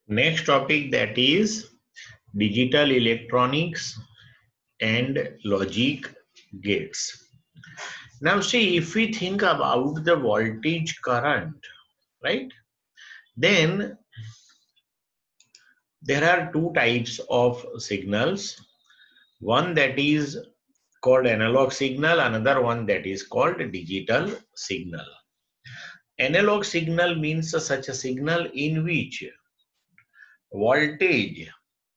Next topic, that is digital electronics and logic gates. Now see, if we think about the voltage current, right, then there are two types of signals. One that is called analog signal, another one that is called digital signal. Analog signal means such a signal in which voltage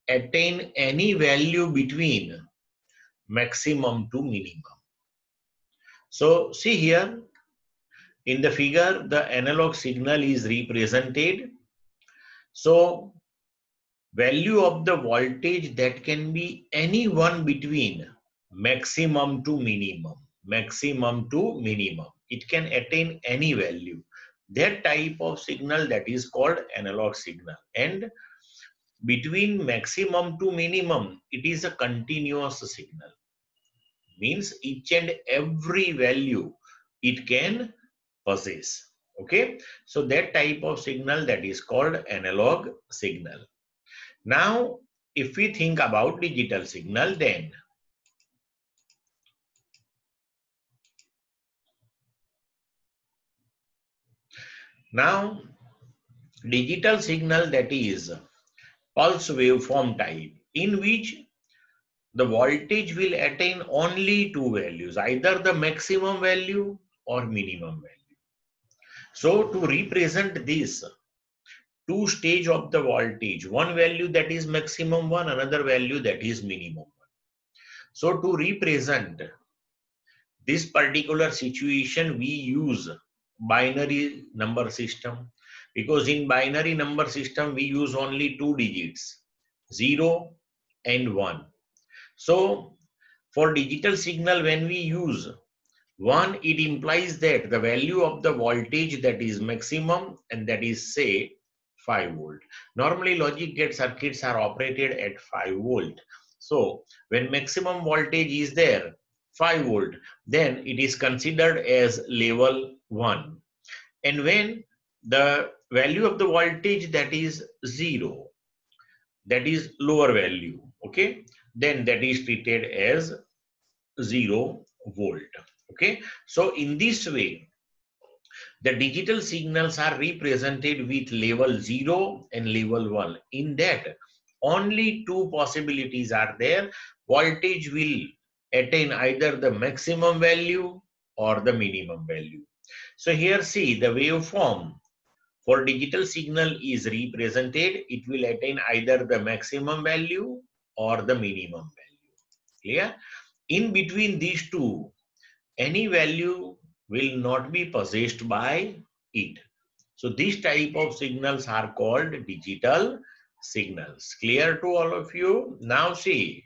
attain any value between maximum to minimum. So see here in the figure, the analog signal is represented. So value of the voltage that can be any one between maximum to minimum, maximum to minimum. It can attain any value. That type of signal, that is called analog signal. And between maximum to minimum, it is a continuous signal. Means each and every value it can possess. Okay, so that type of signal, that is called analog signal. Now if we think about digital signal, then now digital signal, that is pulse waveform type, in which the voltage will attain only two values, either the maximum value or minimum value. So to represent this two stage of the voltage, one value that is maximum one, another value that is minimum one. So to represent this particular situation, we use binary number system, because in binary number system we use only two digits, 0 and 1. So for digital signal, when we use 1, it implies that the value of the voltage that is maximum, and that is say 5 volt. Normally logic gate circuits are operated at 5 volt. So when maximum voltage is there, 5 volt, then it is considered as level 1. And when the value of the voltage that is 0, that is lower value, okay, then that is treated as 0 volt. Okay, so in this way the digital signals are represented with level 0 and level 1. In that, only two possibilities are there. Voltage will attain either the maximum value or the minimum value. So here see, the waveform for digital signal is represented. It will attain either the maximum value or the minimum value. Clear? In between these two, any value will not be possessed by it. So these type of signals are called digital signals. Clear to all of you? Now see,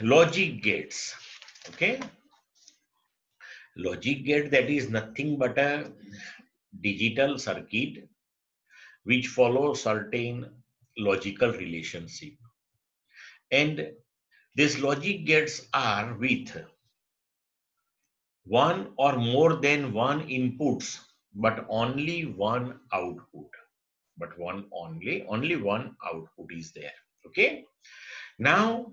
logic gates. Okay, logic gate, that is nothing but a digital circuit which follows certain logical relationship, and these logic gates are with one or more than one inputs, but only one output. But only one output is there. Okay. Now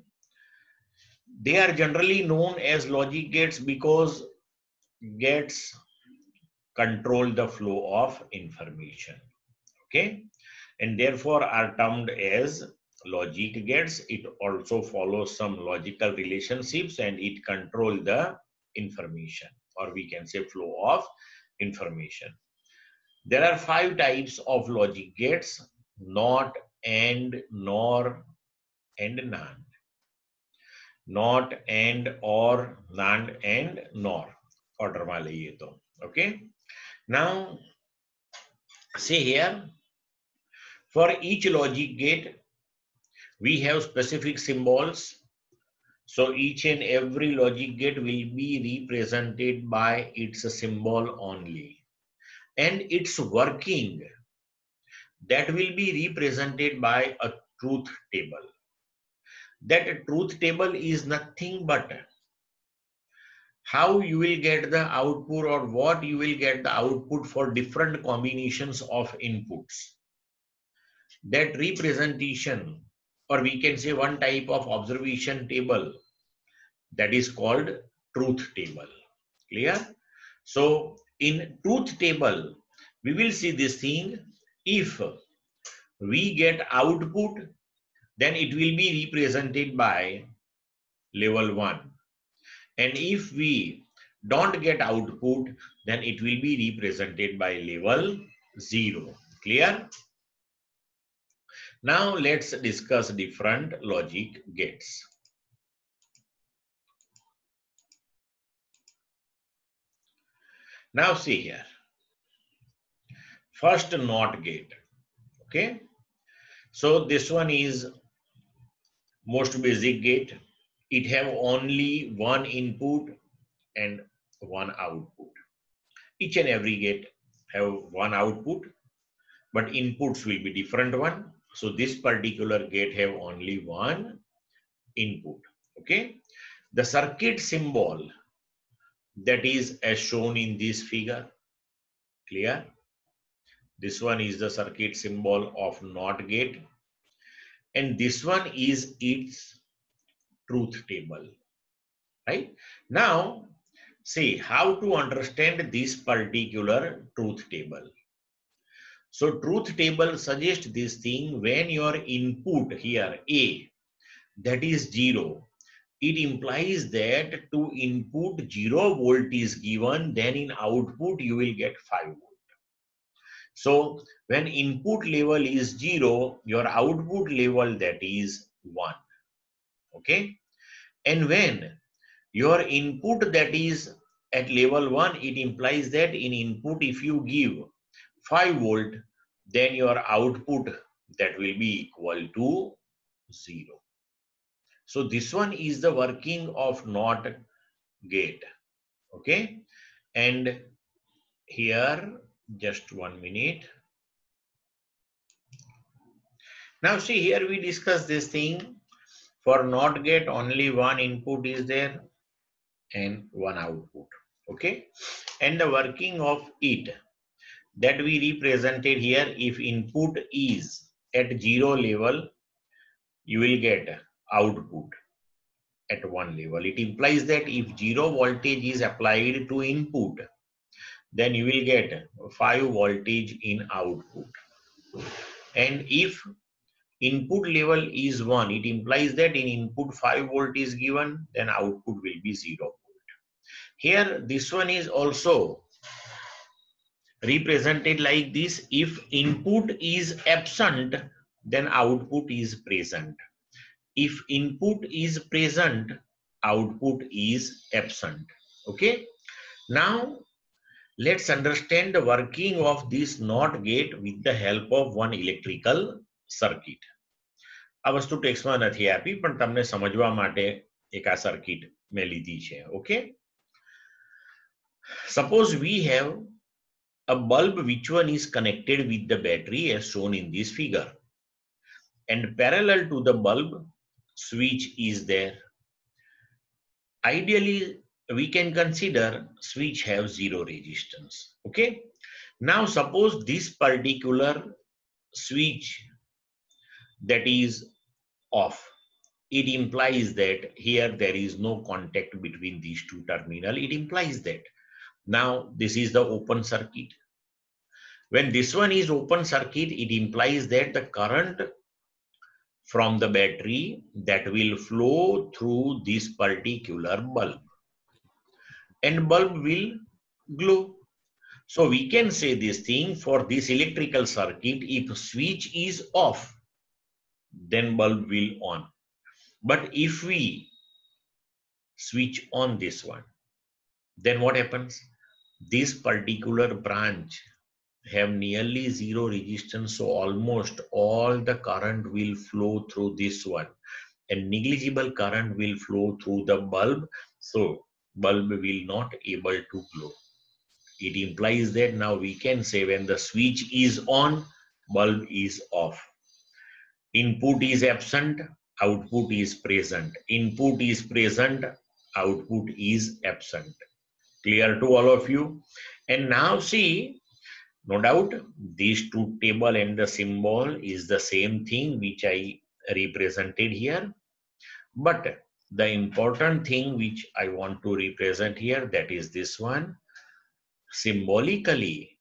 they are generally known as logic gates because gates control the flow of information. Okay, and therefore are termed as logic gates. It also follows some logical relationships and it control the information, or we can say flow of information. There are 5 types of logic gates: not, and, nor, and NAND. Not, and, or, NAND, and, nor. Order में लइए तो. Okay. Now see here, for each logic gate we have specific symbols. So each and every logic gate will be represented by its symbol only, and its working, that will be represented by a truth table. That truth table is nothing but how you will get the output or what you will get the output for different combinations of inputs. That representation, or we can say one type of observation table, that is called truth table. Clear? So in truth table, we will see this thing. If we get output, then it will be represented by level 1. And if we don't get output, then it will be represented by level 0. Clear? Now let's discuss different logic gates. Now see here. First NOT gate. Okay. So this one is most basic gate. It have only one input and one output. Each and every gate have one output, but inputs will be different one. So this particular gate have only one input. Okay. The circuit symbol, that is as shown in this figure. Clear? This one is the circuit symbol of NOT gate, and this one is its truth table. Right? Now, see how to understand this particular truth table. So truth table suggests this thing: when your input here A, that is 0, it implies that to input 0 volt is given, then in output you will get 5 volt. So when input level is 0, your output level, that is 1. Okay. And when your input, that is at level 1, it implies that in input if you give 5 volt, then your output, that will be equal to 0. So this one is the working of NOT gate. Okay. And here, just 1 minute. Now see here, we discuss this thing. For NOT gate, only one input is there and one output. Okay. And the working of it, that we represented here, if input is at 0 level, you will get output at 1 level. It implies that if 0 voltage is applied to input, then you will get 5 voltage in output. And if input level is 1, it implies that in input 5 volt is given, then output will be 0 volt. Here, this one is also represented like this: if input is absent, then output is present. If input is present, output is absent. Okay. Now let's understand the working of this NOT gate with the help of one electrical circuit. આ વસ્તુ ટેક્સ્ટમાં નથી આપી, પણ તમને સમજવા માટે એક આ સર્કિટ મેં લીધી છે. Okay. Suppose we have a bulb which one is connected with the battery as shown in this figure, and parallel to the bulb switch is there. Ideally we can consider switch have 0 resistance. Okay. Now suppose this particular switch, that is off, it implies that here there is no contact between these two terminals. It implies that now this is the open circuit. When this one is open circuit, it implies that the current from the battery, that will flow through this particular bulb, and bulb will glow. So we can say this thing: for this electrical circuit, if switch is off, then bulb will on. But if we switch on this one, then what happens? This particular branch have nearly 0 resistance, so almost all the current will flow through this one, and negligible current will flow through the bulb, so bulb will not able to glow. It implies that now we can say when the switch is on, bulb is off. Input is absent, output is present. Input is present, output is absent. Clear to all of you? And now see, no doubt these two table and the symbol is the same thing which I represented here. But the important thing which I want to represent here, that is this one. Symbolically,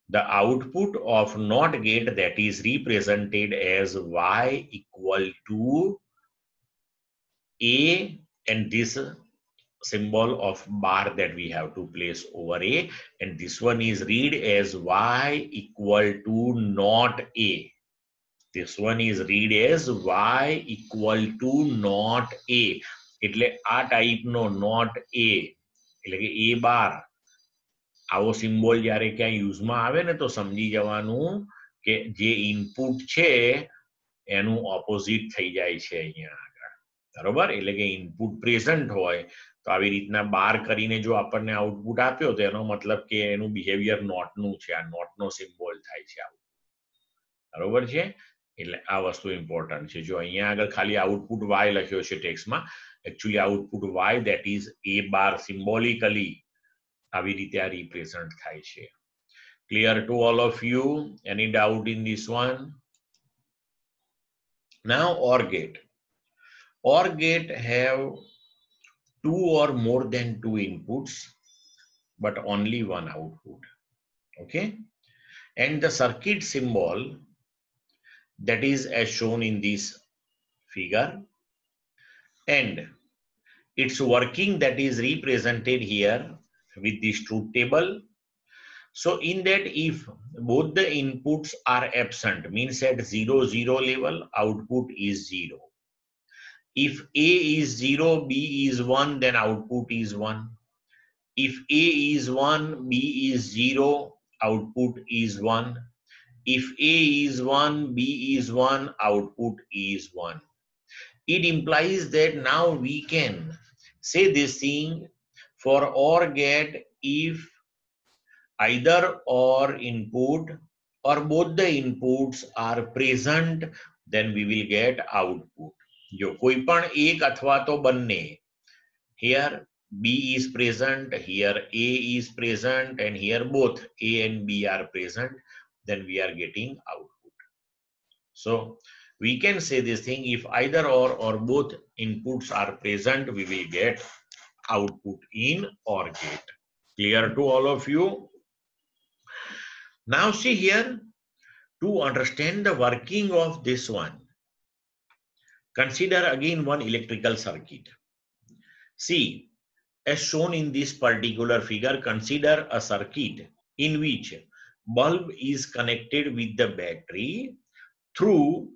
the output of NOT gate, that is represented as y equal to A, and this symbol of bar that we have to place over A, and this one is read as y equal to not A. This one is read as y equal to not A. એટલે આ ટાઈપનો not A એટલે કે A બાર આવો symbol જ્યારે ક્યાં યુઝમાં આવે ને તો સમજી જવાનું કે જે ઇનપુટ છે એનું ઓપોઝિટ થઈ જાય છે અહીંયા આગળ. બરોબર? એટલે કે ઇનપુટ પ્રેઝન્ટ હોય તો આવી રીતના બાર કરીને જો આપણને આઉટપુટ આપ્યો તો એનો મતલબ કે એનું બિહેવિયર નોટનું છે. આ નોટનો સિમ્બોલ થાય છે આવું. બરોબર છે? એટલે આ વસ્તુ ઇમ્પોર્ટન્ટ છે. જો અહીંયા આગળ ખાલી આઉટપુટ y લખ્યો છે ટેક્સ્ટમાં, actually output y that is a bar symbolically આવી રીતે આ રિપ્રેઝન્ટ થાય છે. Clear to all of you? Any doubt in this one? Now OR gate. OR gate have two or more than two inputs but only one output. Okay? And the circuit symbol that is as shown in this figure, and its working that is represented here with this truth table. So in that, if both the inputs are absent, means at 0 0 level output is 0. If A is 0, B is 1, then output is 1. If A is 1, B is 0, output is 1. If A is 1, B is 1, output is 1. It implies that now we can say this thing for OR gate. If either OR input or both the inputs are present, then we will get output. જો કોઈ પણ એક અથવા તો બંને, here B is present, here A is present, and here both A and B are present, then we are getting output. So we can say this thing, if either or both inputs are present, we will get output in OR gate. Clear to all of you? Now see here, to understand the working of this one, consider again one electrical circuit. See, as shown in this particular figure, consider a circuit in which bulb is connected with the battery through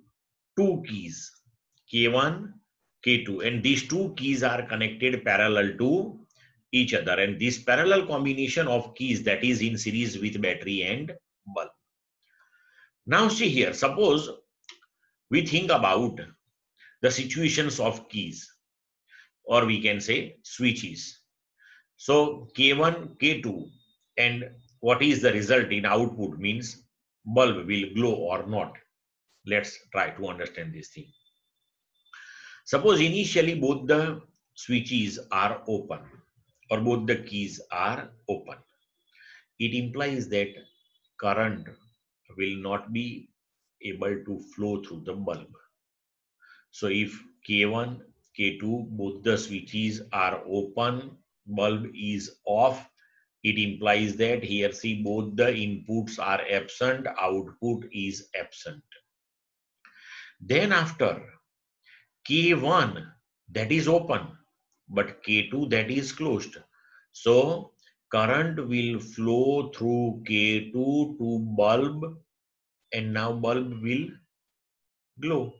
two keys, K1, K2, and these two keys are connected parallel to each other, and this parallel combination of keys that is in series with battery and bulb. Now see here, suppose we think about the situations of keys, or we can say switches. So K1, K2, and what is the result in output means bulb will glow or not. Let's try to understand this thing. Suppose initially both the switches are open or both the keys are open. It implies that current will not be able to flow through the bulb. So if K1, K2, both the switches are open, bulb is off, it implies that here see both the inputs are absent, output is absent. Then after K1 that is open, but K2 that is closed. So current will flow through K2 to bulb, and now bulb will glow.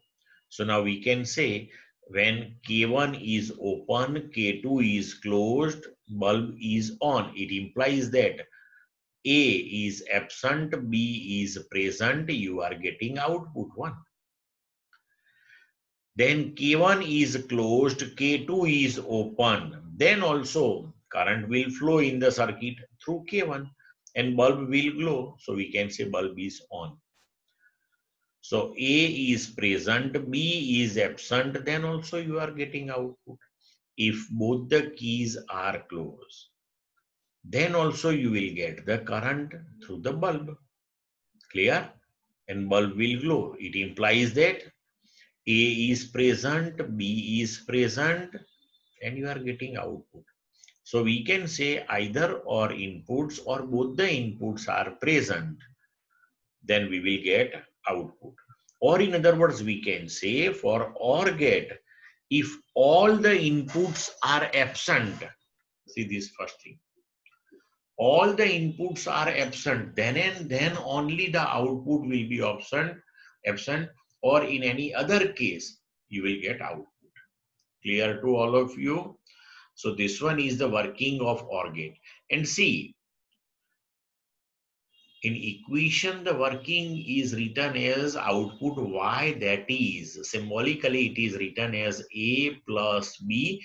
So now we can say when K1 is open, K2 is closed, bulb is on. It implies that A is absent, B is present, you are getting output 1. Then K1 is closed, K2 is open. Then also current will flow in the circuit through K1 and bulb will glow. So we can say bulb is on. So A is present, B is absent, then also you are getting output. if both the keys are closed, then also you will get the current through the bulb. Clear? And bulb will glow. It implies that A is present, B is present, and you are getting output. So we can say either or inputs or both the inputs are present, then we will get output. Or in other words, we can say for OR gate, if all the inputs are absent, see this first thing, all the inputs are absent, then and then only the output will be absent, or in any other case, you will get output. Clear to all of you? So this one is the working of OR gate. And see, in equation, the working is written as output Y, that is, symbolically it is written as A plus B,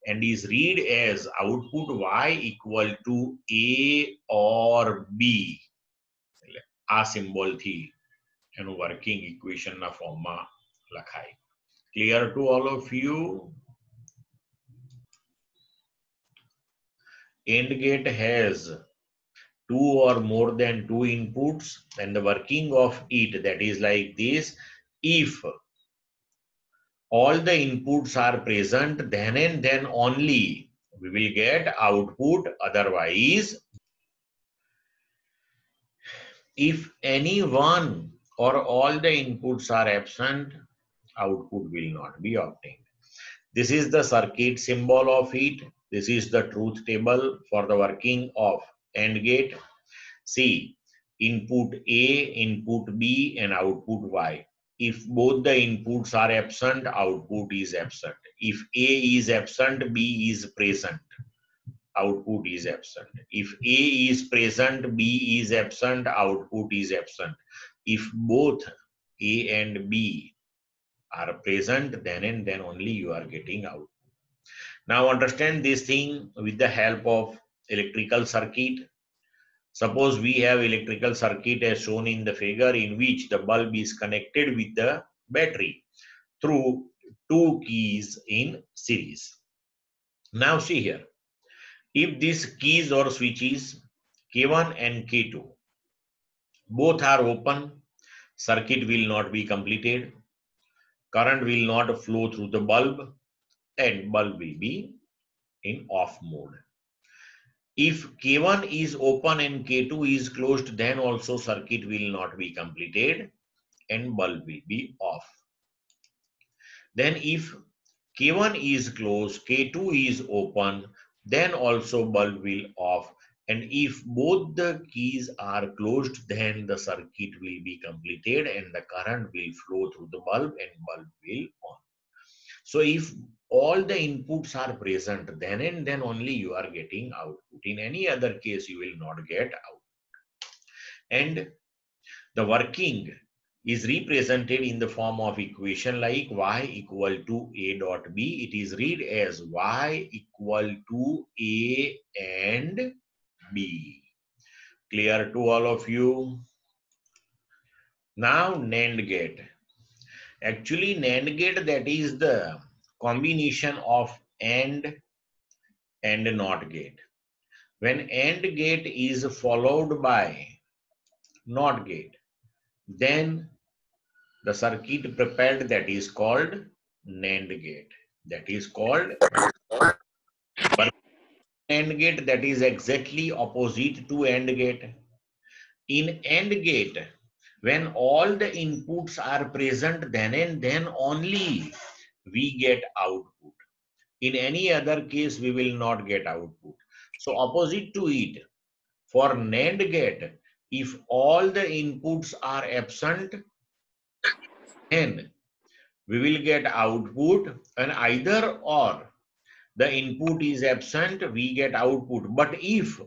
and is read as output Y equal to A or B. આ symbol થી એનું working equation ના form માં લખાય. Clear to all of you? AND gate has two or more than two inputs, and the working of it, that is like this, if all the inputs are present, then and then only we will get output, otherwise if any one or all the inputs are absent, output will not be obtained. This is the circuit symbol of it. This is the truth table for the working of AND gate. See, input A, input B, and output Y. If both the inputs are absent, output is absent. If A is absent, B is present, output is absent. If A is present, B is absent, output is absent. If both A and B are present, then and then only you are getting output. Now understand this thing with the help of electrical circuit. Suppose we have electrical circuit as shown in the figure, in which the bulb is connected with the battery through two keys in series. Now see here, if these keys or switches K1 and K2 both are open, circuit will not be completed, current will not flow through the bulb, and bulb will be in off mode. If K1 is open and K2 is closed, then also circuit will not be completed and bulb will be off. Then if K1 is closed, K2 is open, then also bulb will off. And if both the keys are closed, then the circuit will be completed and the current will flow through the bulb and bulb will on. So if all the inputs are present, then and then only you are getting output. In any other case, you will not get output. And the working is represented in the form of equation like Y equal to A dot B. It is read as Y equal to A and B. Clear to all of you? Now NAND gate. Actually, NAND gate, that is the combination of AND and NOT gate. When AND gate is followed by NOT gate, then the circuit prepared, that is called NAND gate. That is called, but NAND gate, that is exactly opposite to AND gate. In AND gate, when all the inputs are present, then and then only we get output. In any other case, we will not get output. So opposite to it, for NAND gate, if all the inputs are absent, then we will get output, and either or the input is absent, we get output. But if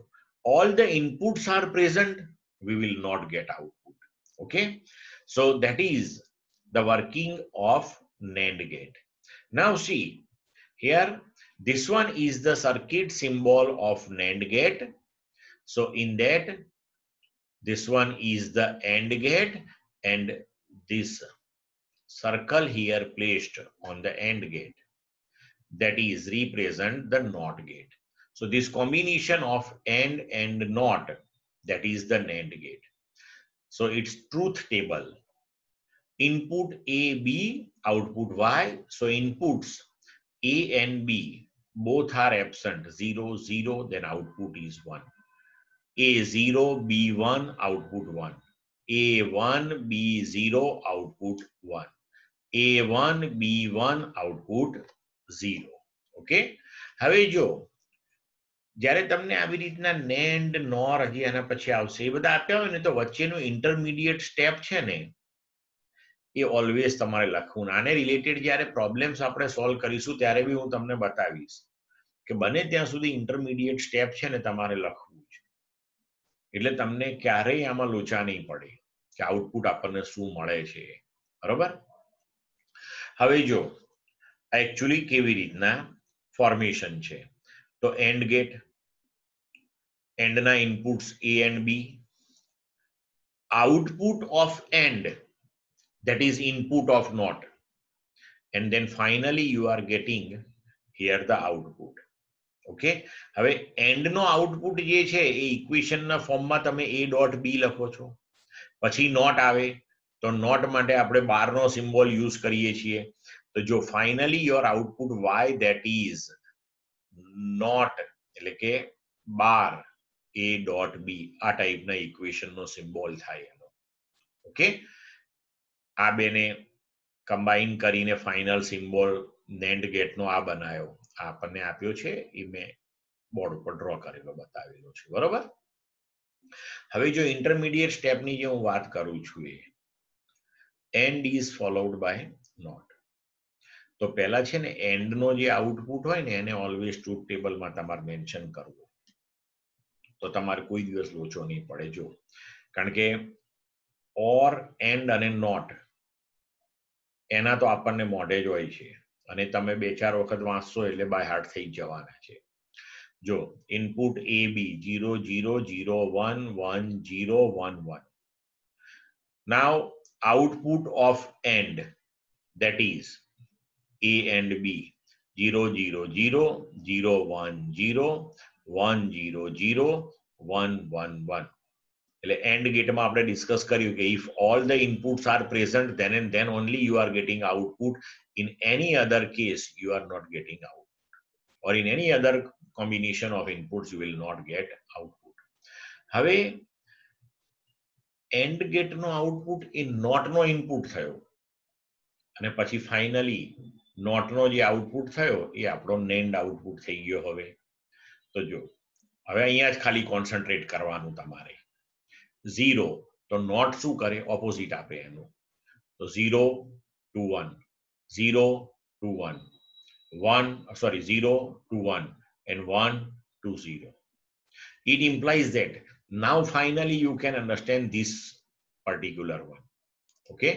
all the inputs are present, we will not get output. Okay, so that is the working of NAND gate. Now see here, this one is the circuit symbol of NAND gate. So in that, this one is the AND gate, and this circle here placed on the AND gate. that is represent the NOT gate. So this combination of and NOT, that is the NAND gate. So it's truth table. Input A, B, output Y. So inputs A and B both are absent, 0, 0, then output is 1. A0, B1, output 1. A1, B0, output 1. A1, B1, output 0. Okay. હવે જો જ્યારે તમને આવી રીતના NAND, NOR હજી આના પછી આવશે એ બધા આપ્યા હોય ને તો વચ્ચેનું ઇન્ટરમીડિયેટ સ્ટેપ છે ને એ ઓલવેઝ તમારે લખવું. આને રિલેટેડ જ્યારે પ્રોબ્લેમ્સ આપણે સોલ્વ કરીશું ત્યારે બી હું તમને બતાવીશ કે બને ત્યાં સુધી ઇન્ટરમીડિયેટ સ્ટેપ છે ને તમારે લખવું છે, એટલે તમને ક્યારેય આમાં લોચા નહીં પડે કે આઉટપુટ આપણને શું મળે છે. બરોબર. હવે જો એકચ્યુઅલી કેવી રીતના ફોર્મેશન છે તો એન્ડ ગેટ, એન્ડના inputs A and B, output of AND, that is input of NOT, and then finally you are getting here the output. Okay. હવે એન્ડ નો આઉટપુટ જે છે એ ઇક્વેશનના ફોર્મમાં તમે A ડોટ B લખો છો, પછી નોટ આવે તો નોટ માટે આપણે બારનો સિમ્બોલ યુઝ કરીએ છીએ. તો જો finally your output Y that is not એટલે કે બાર A ડોટ B આ ટાઈપના ઇક્વેશનનો સિમ્બોલ થાય એનો. ઓકે. આ બેને કમ્બાઈન કરીને ફાઇનલ સિમ્બોલ NAND ગેટનો આ બનાવ્યો, આપણને આપ્યો છે એ મેં બોર્ડ ઉપર ડ્રો કરેલો બતાવેલો છે. બરોબર. હવે જો ઇન્ટરમીડિયેટ સ્ટેપની જે હું વાત કરું છું એ and is followed by not. તો પહેલા છે ને એન્ડ નો જે આઉટપુટ હોય ને એને ઓલવેઝ ટ્રુથ ટેબલમાં તમારે મેન્શન કરવું, તો તમારે કોઈ દિવસ લોચો નહીં પડે. જો કારણ કે ઓર, એન્ડ અને નોટ એના તો આપણને મોઢે જ હોય છે અને તમે 2-4 વખત વાંચશો એટલે બાય હાર્ટ થઈ જવાના છે. જો input A B 0 0 0 1 1 0 1 1. Now output of AND, that is A and B 0 0 0 0 1 0 1 0 0 1 1 1. એટલે એન્ડ ગેટમાં આપણે ડિસ્કસ કર્યું કે if all the inputs are present then and then only you are getting output. In any other case you are not getting output, or in any other combination of inputs you will not get output. હવે and ગેટનો output એ નોટનો input થયો અને પછી finally નોટનો જે output થયો એ આપણો NAND output થઈ ગયો. હવે તો જો હવે અહીંયા જ ખાલી કોન્સન્ટ્રેટ કરવાનું તમારે. 0 તો નોટ શું કરે, ઓપોઝિટ આપે એનું. તો 0 to 1, 0 to 1, 0 to 1 and 1 to 0. It implies that now finally you can understand this particular one. Okay.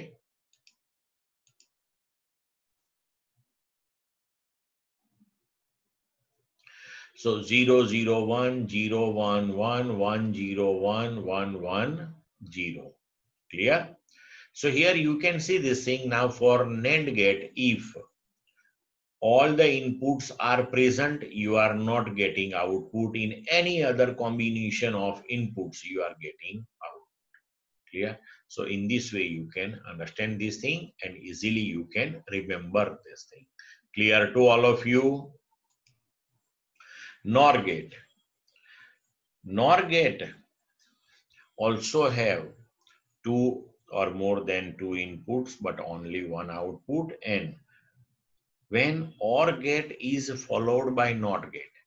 So 0 0 1 0 1 1 1 0 1 1 1 0. Clear? So here you can see this thing. Now for NAND gate, if all the inputs are present, you are not getting output. In any other combination of inputs, you are getting output. Clear? So in this way, you can understand this thing and easily you can remember this thing. Clear to all of you? NOR gate. NOR gate also have 2 or more than 2 inputs, but only one output. And when OR gate is followed by NOT gate,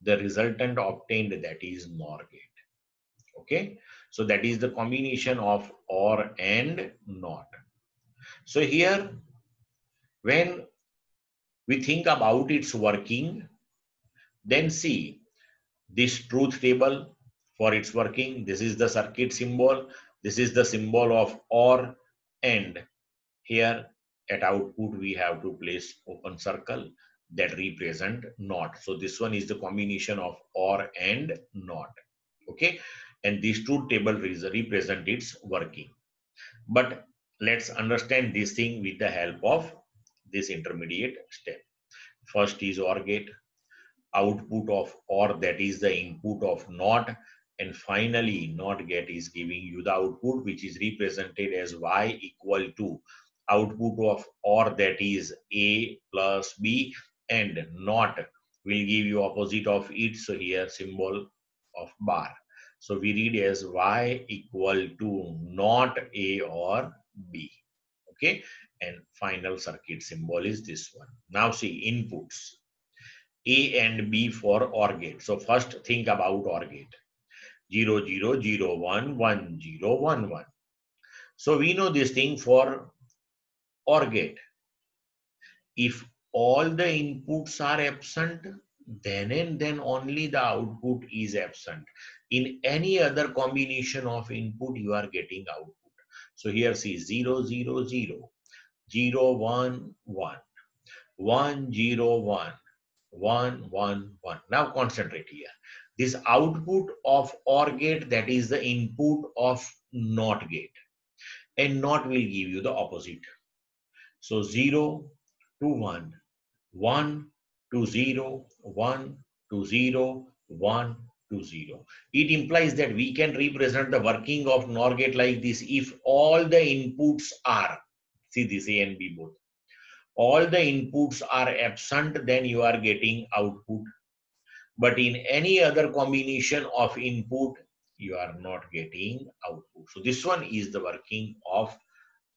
the resultant obtained, that is NOR gate. Okay. So that is the combination of OR and NOT. So here, when we think about its working, then see this truth table for its working. This is the circuit symbol. This is the symbol of OR, and here at output we have to place open circle that represent NOT. So this one is the combination of OR and NOT. Okay. And this truth table represent its working. But let's understand this thing with the help of this intermediate step. First is OR gate, output of OR, that is the input of NOT, and finally NOT gate is giving you the output, which is represented as Y equal to output of OR, that is A plus B, and NOT will give you opposite of it, so here symbol of bar. So we read as Y equal to not A or B. Okay, and final circuit symbol is this one. Now see inputs A and B for OR gate. So first think about OR gate. 0 0 0 1 1 0 1 1. So we know this thing for OR gate. If all the inputs are absent, then and then only the output is absent. In any other combination of input, you are getting output. So here see 0 0 0, 0 1 1, 1 0 1, 1 1 1. Now concentrate here. This output of OR gate, that is the input of NOT gate, and NOT will give you the opposite. So 0 to 1, 1 to 0, 1 to 0, 1 to 0. It implies that we can represent the working of NOR gate like this. If all the inputs are, see this A and B both, all the inputs are absent, then you are getting output. But in any other combination of input, you are not getting output. So this one is the working of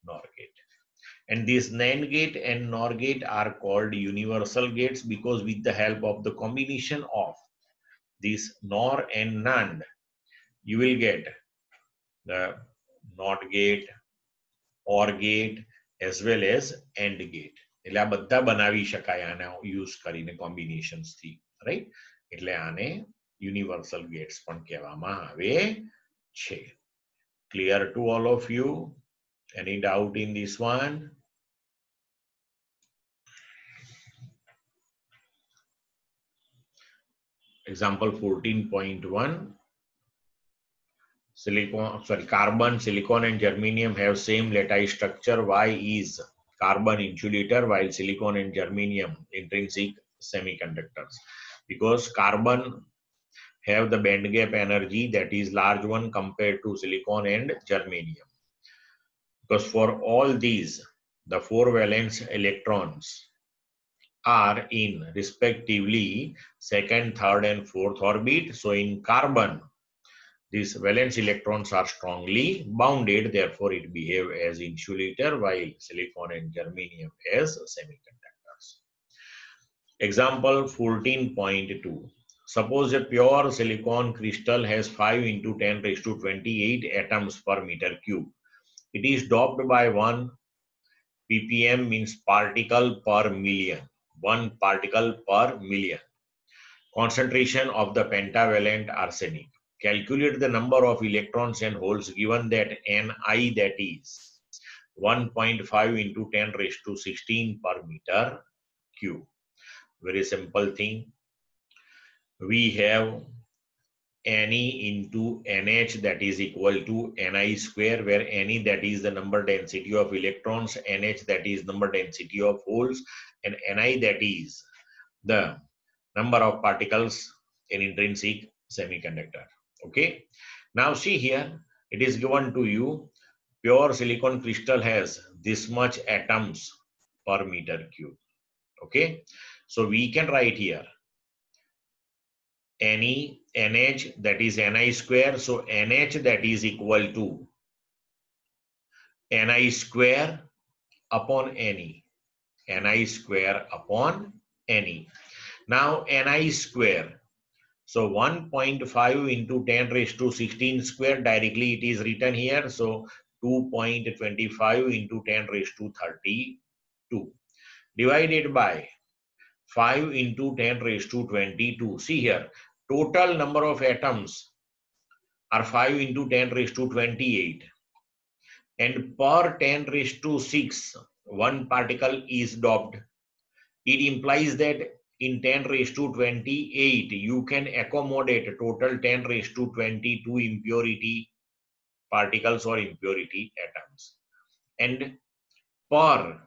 NOR gate. And this NAND gate and NOR gate are called universal gates because with the help of the combination of this NOR and NAND, you will get the NOT gate, OR gate, as well as AND gate. એટલે આ બધા બનાવી શકાય આના use કરીને combinations થી, right? એટલે આને યુનિવર્સલ ગેટ્સ પણ કહેવામાં આવે છે. Clear to all of you? Any doubt in this one? Example 14.1. Carbon, silicon, and germanium have same lattice structure. Y is carbon insulator, while silicon and germanium intrinsic semiconductors. Because carbon have the band gap energy that is large one compared to silicon and germanium. Because for all these, the 4 valence electrons are in respectively second, third, and fourth orbit. So in carbon, these valence electrons are strongly bounded, therefore it behaves as insulator, while silicon and germanium as semiconductors. Example 14.2. Suppose a pure silicon crystal has 5 into 10 raised to 28 atoms per meter cube. It is doped by 1 ppm, means particle per million. 1 particle per million. Concentration of the pentavalent arsenic. Calculate the number of electrons and holes given that Ni, that is 1.5 into 10 raised to 16 per meter cube. Very simple thing. We have Ne into Nh, that is equal to Ni square, where Ne, that is the number density of electrons, Nh, that is number density of holes, and Ni, that is the number of particles in intrinsic semiconductor. Okay. Now see here, it is given to you, pure silicon crystal has this much atoms per meter cube. Okay. So we can write here Ne, Nh, that is Ni square. So Nh, that is equal to Ni square upon Ne. Ni square upon Ne. Now Ni square. So 1.5 into 10 raised to 16 square, directly it is written here. So 2.25 into 10 raised to 32 divided by 5 into 10 raised to 22. See here, total number of atoms are 5 into 10 raised to 28. And per 10 raised to 6, one particle is doped. It implies that in 10 raised to 28, you can accommodate total 10 raised to 22 impurity particles or impurity atoms. And per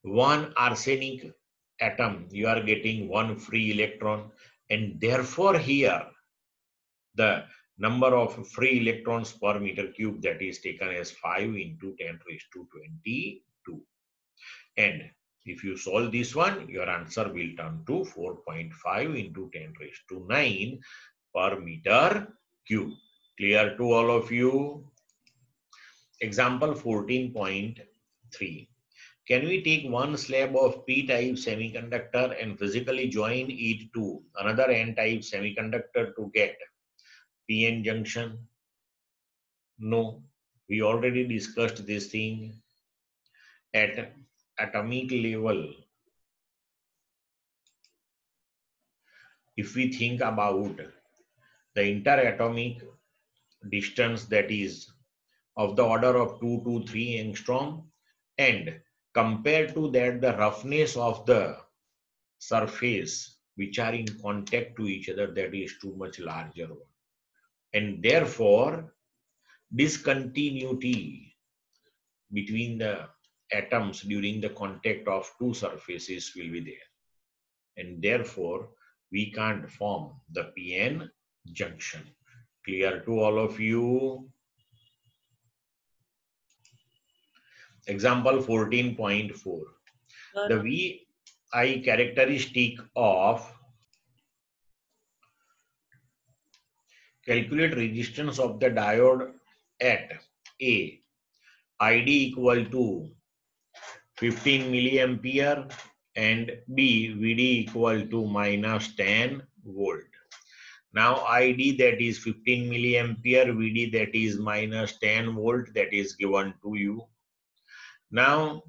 1 arsenic atom, you are getting one free electron, and therefore here the number of free electrons per meter cube, that is taken as 5 into 10 raised to 22. And if you solve this one, your answer will turn to 4.5 into 10 raised to 9 per meter cube. Clear to all of you? Example 14.3. Can we take one slab of p-type semiconductor and physically join it to another n-type semiconductor to get p-n junction? No, we already discussed this thing at atomic level. If we think about the interatomic distance, that is of the order of 2 to 3 angstrom, and compared to that the roughness of the surface which are in contact to each other, that is too much larger one, and therefore discontinuity between the atoms during the contact of two surfaces will be there, and therefore we can't form the p-n junction. Clear to all of you? Example 14.4. The VI characteristic of calculate resistance of the diode at A, ID equal to 15 milliampere, and B, VD equal to minus 10 volt. Now ID, that is 15 milliampere, VD, that is minus 10 volt, that is given to you. Now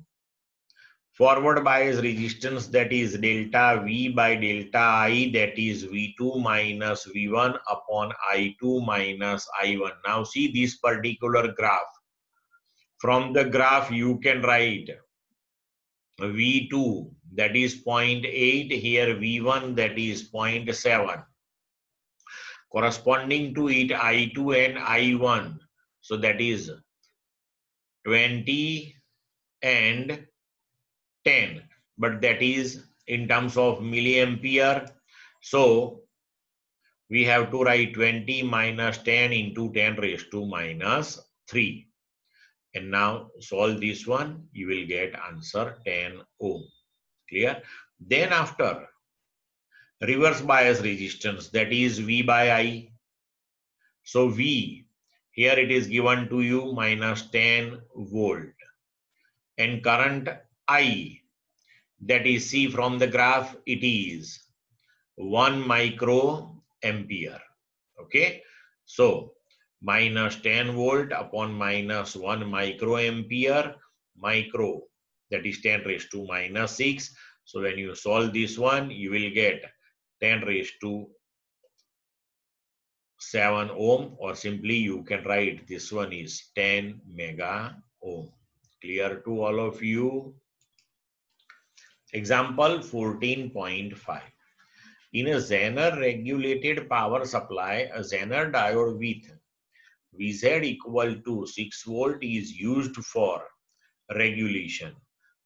forward bias resistance, that is delta V by delta I, that is V2 minus V1 upon I2 minus I1. Now see this particular graph. From the graph you can write V2, that is 0.8, here V1, that is 0.7. Corresponding to it I2 and I1. So that is 20 and 10, but that is in terms of milliampere. So we have to write 20 minus 10 into 10 raised to minus 3. And now solve this one, you will get answer 10 ohm. Clear? Then after reverse bias resistance, that is V by I. So V, here it is given to you minus 10 volt. And current I, that is see from the graph, it is 1 microampere. Okay, so minus 10 volt upon minus 1 microampere, micro, that is 10 raised to minus 6. So when you solve this one, you will get 10 raised to 7 ohm, or simply you can write this one is 10 mega ohm. Clear to all of you? Example 14.5. In a Zener regulated power supply, a Zener diode with Vz equal to 6 volt is used for regulation.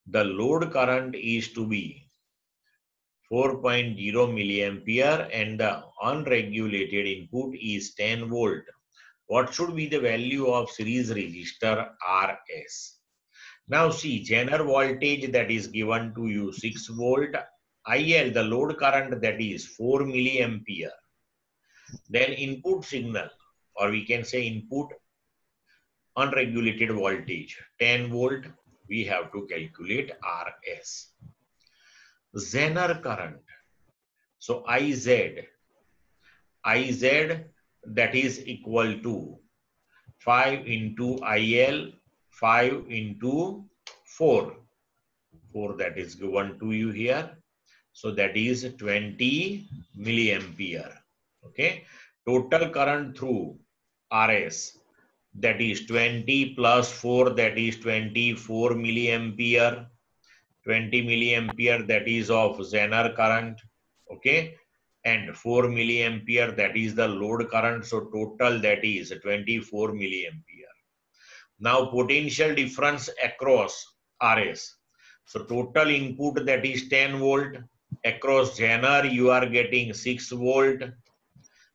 The load current is to be 4.0 milliampere and the unregulated input is 10 volt. What should be the value of series resistor Rs? Now see, Zener voltage, that is given to you 6 volt, IL, the load current, that is 4 milliampere. Then input signal, or we can say input unregulated voltage, 10 volt, we have to calculate Rs. Zener current, so IZ, that is equal to 5 into IL, 5 into 4, that is given to you here. So that is 20 milliampere. Okay. Total current through Rs, that is 20 plus 4, that is 24 milliampere. 20 milliampere, that is of Zener current. Okay. And 4 milliampere, that is the load current. So total, that is 24 milliampere. Now potential difference across Rs. So total input, that is 10 volt. Across Zener you are getting 6 volt.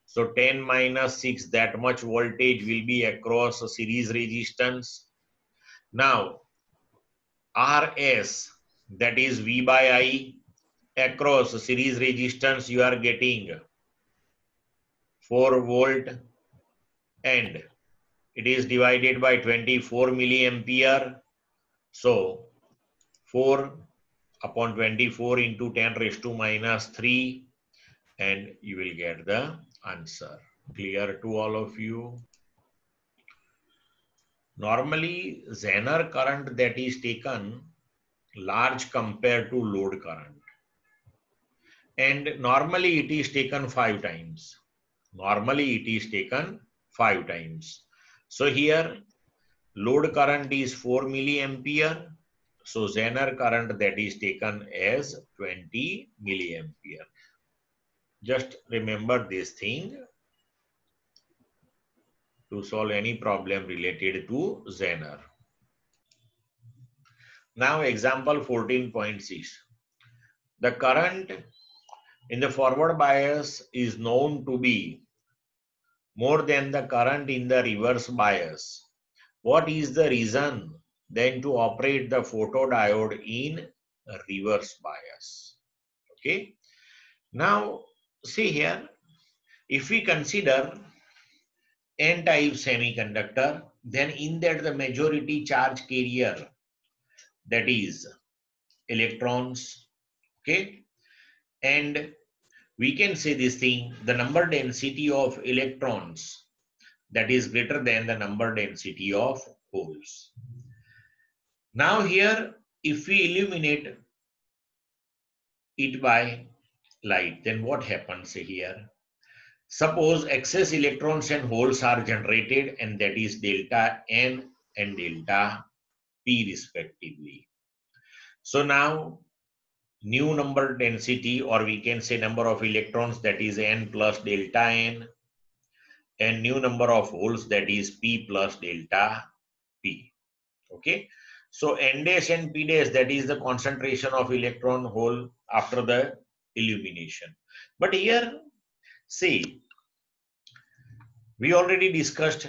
So 10 minus 6, that much voltage will be across a series resistance. Now RS, that is V by I, across a series resistance you are getting 4 volt, and it is divided by 24 milliampere. So 4 upon 24 into 10 raised to minus 3, and you will get the answer. Clear to all of you? Normally, Zener current that is taken large compared to load current. And normally it is taken 5 times. Normally it is taken 5 times. So here load current is 4 milliampere. So Zener current that is taken as 20 milliampere. Just remember this thing to solve any problem related to Zener. Now example 14.6. The current in the forward bias is known to be more than the current in the reverse bias. What is the reason then to operate the photodiode in reverse bias? Okay. Now see here, if we consider N-type semiconductor, then in that the majority charge carrier, that is electrons, okay, and we can say this thing, the number density of electrons that is greater than the number density of holes. Now here, if we illuminate it by light, then what happens here? Suppose excess electrons and holes are generated, and that is delta N and delta P respectively. So now new number density, or we can say number of electrons, that is N plus delta N, and new number of holes, that is P plus delta P. Okay. So N dash and P dash, that is the concentration of electron hole after the illumination. But here, see, we already discussed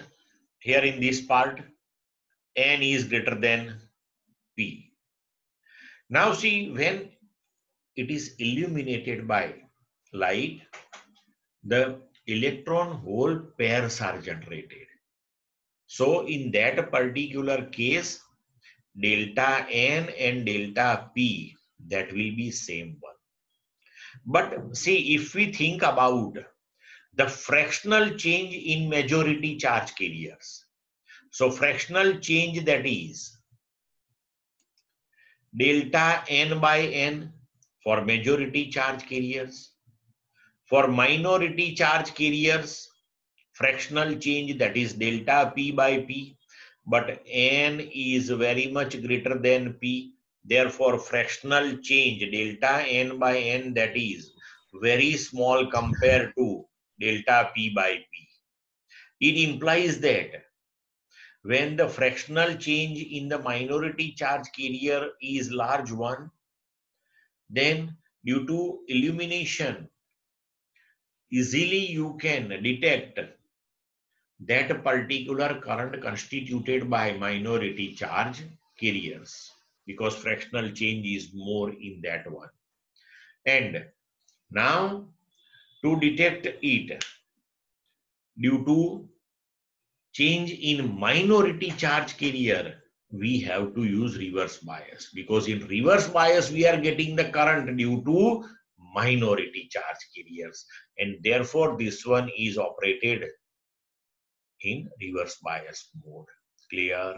here in this part, N is greater than P. Now see, when it is illuminated by light, the electron hole pairs are generated. So in that particular case, delta N and delta P, that will be same one. But see, if we think about the fractional change in majority charge carriers, so fractional change, that is delta N by N for majority charge carriers. For minority charge carriers, fractional change, that is delta P by P, but N is very much greater than P. Therefore, fractional change delta N by N, that is very small compared to delta P by P. It implies that when the fractional change in the minority charge carrier is large one, then due to illumination, easily you can detect that particular current constituted by minority charge carriers, because fractional change is more in that one. And now to detect it due to change in minority charge carrier, we have to use reverse bias, because in reverse bias we are getting the current due to minority charge carriers, and therefore this one is operated in reverse bias mode. Clear?